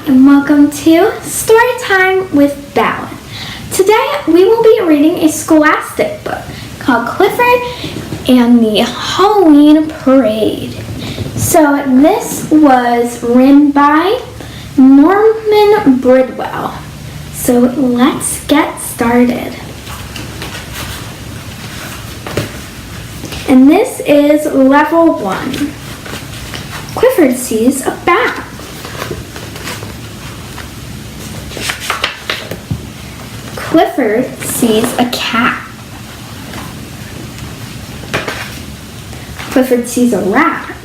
and welcome to Storytime with Ballen. Today we will be reading a scholastic book called Clifford and the Halloween Parade. So this was written by Norman Bridwell. So let's get started. And this is level 1. Clifford sees a bat. Clifford sees a cat. Clifford sees a rat.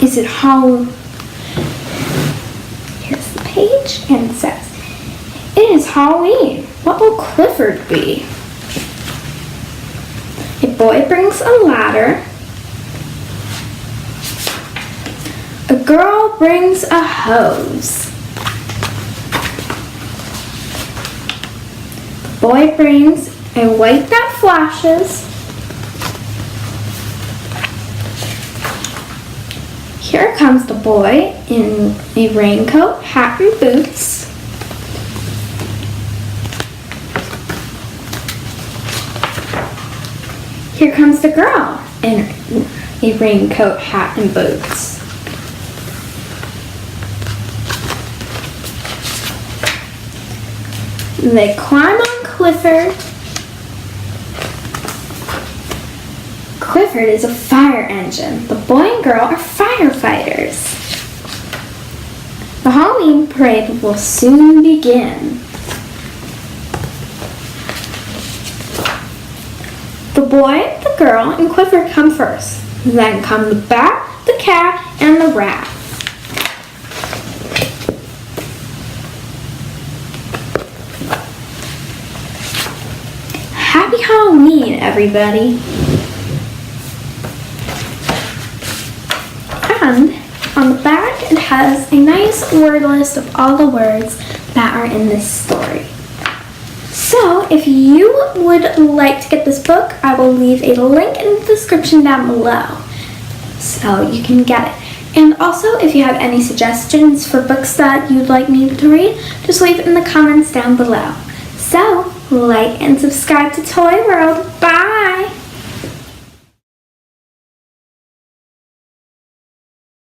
Is it Halloween? Here's the page and it says, "It is Halloween. What will Clifford be?" A boy brings a ladder. A girl brings a hose. The boy brings a light that flashes. Here comes the boy in a raincoat, hat, and boots. Here comes the girl in a raincoat, hat, and boots. They climb on Clifford. Clifford is a fire engine. The boy and girl are firefighters. The Halloween parade will soon begin. The boy, the girl, and Clifford come first. Then come the bat, the cat, and the rat. Happy Halloween, everybody! And on the back, it has a nice word list of all the words that are in this story. So, if you would like to get this book, I will leave a link in the description down below so you can get it. And also, if you have any suggestions for books that you'd like me to read, just leave it in the comments down below. So, like and subscribe to Toy World. Bye!